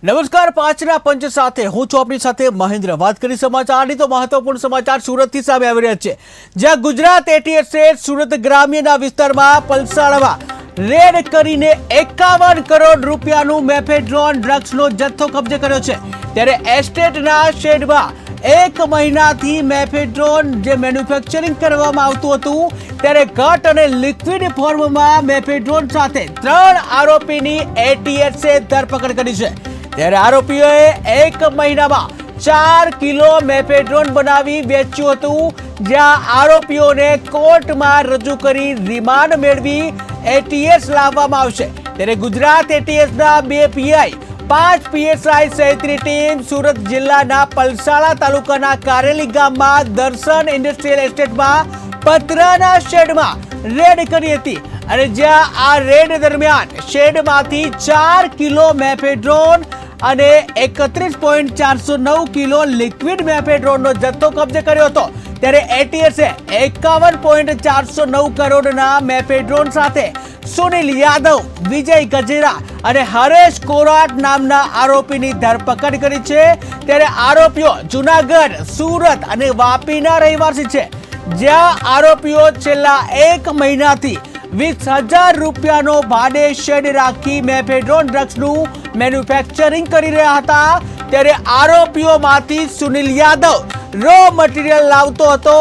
નમસ્કાર, પાંચના પંચ સાથે હું છું આપની સાથે મહેન્દ્ર। વાત કરી સમાચારની તો મહત્વપૂર્ણ સમાચાર સુરતથી સામે આવી રહ્યા છે, જ્યાં ગુજરાત એટીએસે સુરત ગ્રામ્યના વિસ્તારમાં પલસાણામાં રેડ કરીને 51 કરોડ રૂપિયાનું મેફેડ્રોન ડ્રગ્સનો જથ્થો કબજે કર્યો છે। ત્યારે એસ્ટેટના શેડમાં 1 મહિનાથી મેફેડ્રોન જે મેન્યુફેક્ચરિંગ કરવામાં આવતું હતું, ત્યારે ઘટ અને લિક્વિડ ફોર્મમાં મેફેડ્રોન સાથે 3 આરોપીની એટીએસે ધરપકડ કરી છે। ત્યારે આરોપીઓએ 1 મહિનામાં 4 કિલો મેફેડ્રોન બનાવી વેચ્યું હતું, જ્યાં આરોપીઓને કોર્ટમાં રજૂ કરી રિમાન્ડ મેળવી એટીએસ લાવવામાં આવશે। ત્યારે ગુજરાત એટીએસના 2 પીઆઈ, 5 પીએસઆઈ સહિતની ટીમ સુરત જિલ્લાના પલસાણા તાલુકાના કારેલી ગામમાં દર્શન ઇન્ડસ્ટ્રીયલ એસ્ટેટમાં પતરાના શેડમાં રેડ કરી હતી, અને જ્યાં આ રેડ દરમિયાન શેડમાંથી 4 કિલો મેફેડ્રોન અને 31.409 કિલો લિક્વિડ મેફેડ્રોનનો જથ્થો કબજે કર્યો હતો। ત્યારે એટીએસે 51.409 કરોડના મેફેડ્રોન સાથે સુનિલ યાદવ, વિજય ગજેરા અને હરેશ કોરાટ નામના આરોપીની ધરપકડ કરી છે। ત્યારે આરોપીઓ જુનાગઢ, સુરત અને વાપીના રહેવાસી છે, જ્યાં આરોપીઓ છેલ્લા 1 મહિનાથી 20,000 રૂપિયાનો ભાડે શેડ રાખી મેફેડ્રોન ડ્રગ્સનું મેન્યુફેક્ચરિંગ કરી રહ્યા હતા। ત્યારે આરોપીઓમાંથી સુનિલ યાદવ રો મટીરિયલ લાવતો હતો,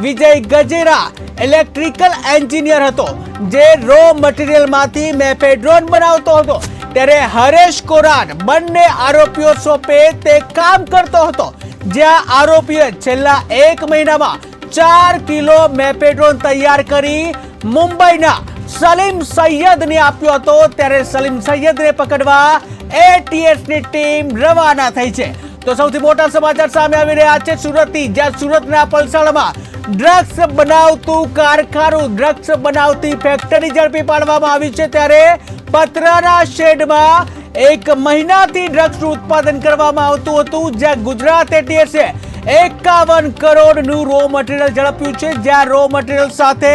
વિજય ગજેરા ઇલેક્ટ્રિકલ એન્જિનિયર હતો જે રો મટીરિયલમાંથી મેફેડ્રોન બનાવતો હતો। ત્યારે હરેશ કોરાટ બંને આરોપીઓ સોંપે તે કામ કરતો હતો, જ્યાં આરોપીએ છેલ્લા 1 મહિનામાં 4 કિલો મેફેડ્રોન તૈયાર કરી મુંબઈના સલીમ સૈયદને આપ્યો હતો। ત્યારે સલીમ સૈયદને પકડવા એટીએસની ટીમ રવાના થઈ છે। તો સૌથી મોટા સમાચાર સામે આવી રહ્યા છે સુરતથી, જ્યાં સુરતના પલસાણામાં ડ્રગ્સ બનાવતું કારખાનું, ડ્રગ્સ બનાવતી ફેક્ટરી ઝડપી પાડવામાં આવી છે। ત્યારે પતરાના શેડમાં 1 મહિનાથી ડ્રગ્સનું ઉત્પાદન કરવામાં આવતું હતું, જ્યાં ગુજરાત એટીએસે 51 કરોડનું રો મટીરિયલ ઝડપ્યું છે, જ્યાં રો મટીરિયલ સાથે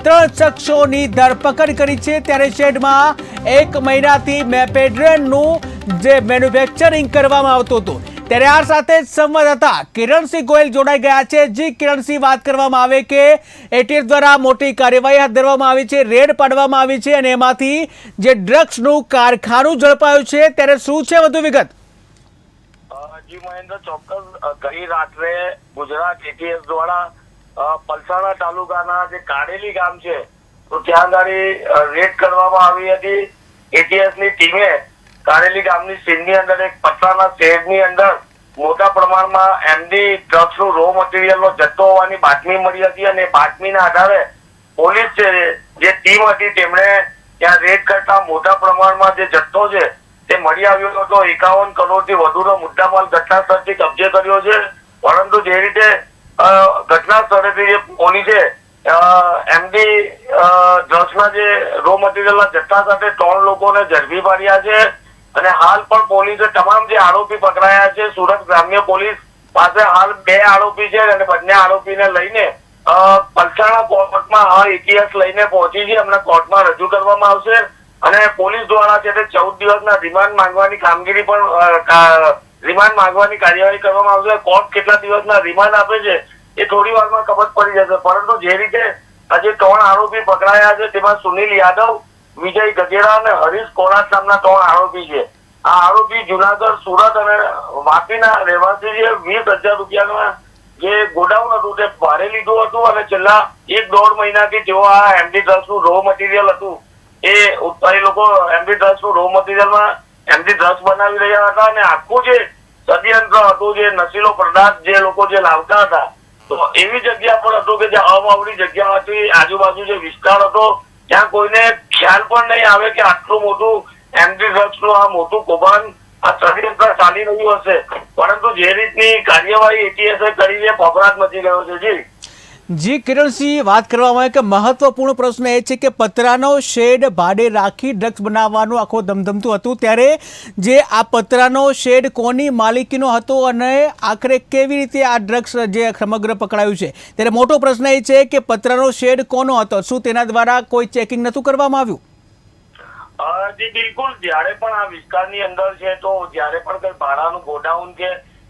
3 શખ્સોની ધરપકડ કરી છે। ત્યારે શેડમાં 1 મહિનાથી મેફેડ્રોનનું જે મેન્યુફેક્ચરિંગ કરવામાં આવતું હતું। ત્યારે આ સાથે સંવાદદાતા કિરણસિંહ ગોયલ જોડાઈ ગયા છે। જી કિરણસિંહ, વાત કરવામાં આવે કે એટીએસ દ્વારા મોટી કાર્યવાહી હાથ ધરવામાં આવી છે, રેડ પાડવામાં આવી છે, અને એમાંથી જે ડ્રગ્સનું કારખાનું ઝડપાયું છે, ત્યારે શું છે વધુ વિગત? જી મહેન્દ્ર, ચોક્કસ ગઈ રાત્રે ગુજરાત એટીએસ દ્વારા પલસાણા તાલુકાના જે કારેલી ગામ છે, તો ત્યાં આગળ રેડ કરવામાં આવી હતી। એટીએસ ની ટીમે કારેલી ગામની સીમની અંદર એક પતરાના શેડની અંદર મોટા પ્રમાણમાં એમડી ડ્રગ્સનું રો મટીરિયલનો જથ્થો હોવાની બાતમી મળી હતી, અને બાતમીના આધારે પોલીસ છે જે ટીમ હતી તેમણે ત્યાં રેડ કરતા મોટા પ્રમાણમાં જે જથ્થો છે તે મળી આવ્યો હતો। 51 કરોડથી વધુનો મુદ્દામાલ ઘટના સ્થળથી કબજે કર્યો છે। પરંતુ જે રીતે ઘટના સ્થળેથી જે પોલીસે એમડી ડ્રગ્સના જે રો મટીરિયલના જથ્થા સાથે 3 લોકોને ઝડપી પાડ્યા છે, અને હાલ પણ પોલીસે તમામ જે આરોપી પકડાયા છે, સુરત ગ્રામ્ય પોલીસ પાસે હાલ 2 આરોપી છે, અને બંને આરોપીને લઈને પલસાણા કોર્ટમાં હાલ એટીએસ લઈને પહોંચી છે, એમને કોર્ટમાં રજૂ કરવામાં આવશે। અને પોલીસ દ્વારા છે તે 14 દિવસના રિમાન્ડ માંગવાની કામગીરી પણ રિમાન્ડ માંગવાની કાર્યવાહી કરવામાં આવશે। કોર્ટ કેટલા દિવસના રિમાન્ડ આપે છે એ થોડી વારમાં ખબર પડી જશે। પરંતુ જે રીતે આજે 3 આરોપી પકડાયા છે, તેમાં સુનિલ યાદવ, વિજય ગજેરા અને હરીશ કોરાટ નામના 3 આરોપી છે। આ આરોપી જુનાગઢ, સુરત અને વાપીના રહેવાસી છે। 20,000 રૂપિયાના જે ગોડાઉન હતું તે ભાડે લીધું હતું, અને છેલ્લા 1-1.5 મહિનાથી તેઓ આ એમડી ડ્રગ્સનું રો મટીરિયલ હતું એ લોકો એમડી ડ્રગ્સનું રો મટીરિયલમાં એમડી ડ્રગ્સ બનાવી રહ્યા હતા, અને આખું જે ષડયંત્ર હતું, જે નશીલો પદાર્થ જે લોકો જે લાવતા હતા, તો એવી જગ્યા પર હતું કે જે અવાવડી જગ્યા હતી, આજુબાજુ જે વિસ્તાર હતો ત્યાં કોઈને ખ્યાલ પણ નહીં આવે કે આટલું મોટું એમડી ડ્રગ્સનું આ મોટું કૌભાંડ, આ ષડયંત્ર ચાલી રહ્યું હશે। પરંતુ જે રીતની કાર્યવાહી એટીએસે કરી છે, ફફડાટ મચી ગયો છે। જી કિરણસિંહ, વાત કરવામાં આવે કે મહત્વપૂર્ણ પ્રશ્ન એ છે કે પતરાનો શેડ ભાડે રાખી ડ્રગ્સ બનાવવાનું આખો ધમધમતું હતું, ત્યારે જે આ પતરાનો શેડ કોની માલિકીનો હતો અને આખરે કેવી રીતે આ ડ્રગ્સ જે સમગ્ર પકડાયું છે, ત્યારે મોટો પ્રશ્ન એ છે કે પતરાનો શેડ કોનો હતો? શું તેના દ્વારા કોઈ ચેકિંગ નહોતું કરવામાં આવ્યું? જી બિલકુલ, જ્યારે પણ આ વિસ્તારની અંદર છે તો જ્યારે પણ કઈ ભાડાનું ગોડાઉન કે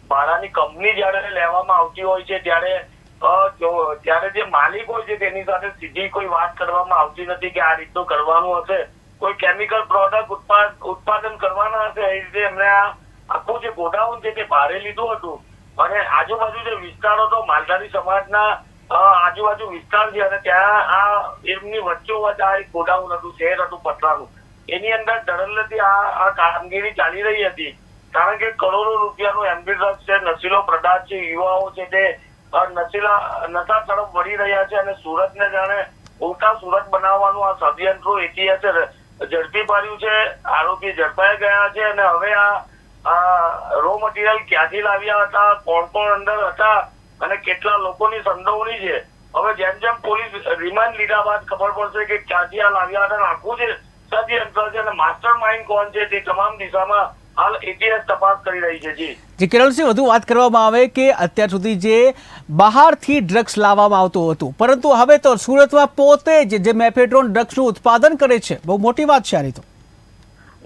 ભાડાની કંપની જ્યારે લેવામાં આવતી હોય છે ત્યારે જે માલિક હોય છે તેની સાથે સીધી કોઈ વાત કરવામાં આવતી નથી કે આ રીતનું કરવાનું હશે, કોઈ કેમિકલ પ્રોડક્ટ ઉત્પાદન કરવાના હશે. એ રીતે એમને આ આખું જે ગોડાઉન છે તે ભાડે લીધું હતું અને આજુબાજુ જે વિસ્તારો તો માલધારી સમાજના આજુબાજુ વિસ્તાર છે અને ત્યાં આ એમની વચ્ચોવચ્ચ આ એક ગોડાઉન હતું, શહેર હતું પતરાનું. એની અંદર ધડલ્લેથી આ કામગીરી ચાલી રહી હતી, કારણ કે કરોડો રૂપિયાનું એમડી ડ્રગ્સ છે, નશીલો પદાર્થ છે, યુવાઓ છે તે નશા તરફ વળી રહ્યા છે અને સુરતને જાણે ઉલટા સુરત બનાવવાનું આ ષડયંત્રો એટીએસે ઝડપી પાડ્યું છે. આરોપી ઝડપાઈ ગયા છે અને હવે આ રો મટીરિયલ ક્યાંથી લાવ્યા હતા, કોણ કોણ અંદર હતા અને કેટલા લોકોની સંડોવણી છે. હવે જેમ જેમ પોલીસ રિમાન્ડ લીધા બાદ ખબર પડશે કે ક્યાંથી આ લાવ્યા હતા. આખું જે ષડયંત્ર છે અને માસ્ટર માઇન્ડ કોણ છે તે તમામ દિશામાં હાલ એટીએસ તપાસ કરી રહી છે. જી કિરણસિંહ, વધુ વાત કરવામાં આવે કે અત્યાર સુધી જે બહારથી ડ્રગ્સ લાવવામાં આવતું હતું, પરંતુ હવે તો સુરતમાં પોતે જ જે મેફેડ્રોન ડ્રગ્સનું ઉત્પાદન કરે છે. બહુ મોટી વાત છે આ તો.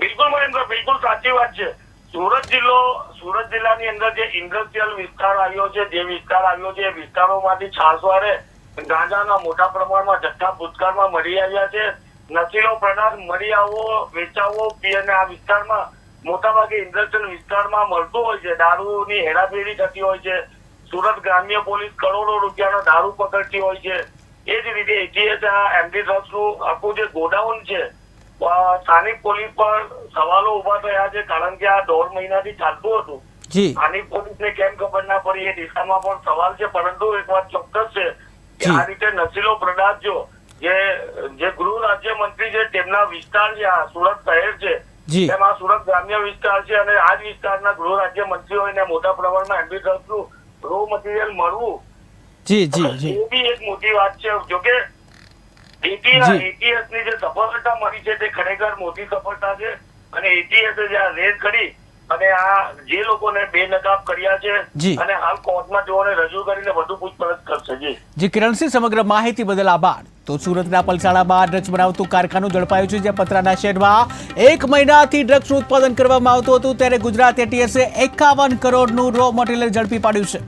બિલકુલ મહેન્દ્ર, બિલકુલ સાચી વાત છે. સુરત જિલ્લાની અંદર જે ઇન્ડસ્ટ્રીયલ વિસ્તાર આવ્યો છે, એ વિસ્તારોમાંથી છાસવારે ગાંજાના મોટા પ્રમાણમાં જથ્થા ભૂતકાળમાં મળી આવ્યા છે. નશીલો પદાર્થ મળી આવવો, વેચાવવો અને આ વિસ્તારમાં મોટાભાગે ઇન્ડસ્ટ્રીયલ વિસ્તારમાં મળતું હોય છે. દારૂની હેરાફેરી થતી હોય છે. સુરત ગ્રામ્ય પોલીસ કરોડો રૂપિયાનો દારૂ પકડતી હોય છે. એ જ રીતે એટીએસ આ એમડી ડ્રગ્સનું આખું જે ગોડાઉન છે, સ્થાનિક પોલીસ પર સવાલો ઉભા થયા છે, કારણ કે આ 1.5 મહિનાથી ચાલતું હતું. સ્થાનિક પોલીસને કેમ ખબર ના પડી એ દિશામાં પણ સવાલ છે. પરંતુ એક વાત ચોક્કસ છે કે આ રીતે નશીલો પદાર્થ જે ગૃહ રાજ્ય મંત્રી છે તેમના વિસ્તાર છે, આ સુરત શહેર છે, એમાં સુરત ગ્રામ્ય વિસ્તાર છે અને આ જ વિસ્તારના ગૃહ રાજ્ય મંત્રી હોય ને મોટા પ્રમાણમાં એમડી ડ્રગ્સનું રો મટીરિયલ મળવું એ બી એક મોટી વાત છે. જોકે એટીએસ ની જે સફળતા મળી છે તે ખરેખર મોટી સફળતા છે અને એટીએસે જે રેડ કરી અને આ જે લોકોને બેનકાબ કર્યા છે અને હાલ કોર્ટમાં તેઓને રજૂ કરીને વધુ પૂછપરછ કરશે. જી કિરણસિંહ, સમગ્ર માહિતી બદલ આભાર. તો સુરતના પલસાણામાં ડ્રગ્સ બનાવતું કારખાનું ઝડપાયું છે, જ્યાં પતરાના શેડમાં 1 મહિનાથી ડ્રગ્સનું ઉત્પાદન કરવામાં આવતું હતું, ત્યારે ગુજરાત એટીએસે 51 કરોડનું રો મટીરિયલ ઝડપી પાડ્યું છે.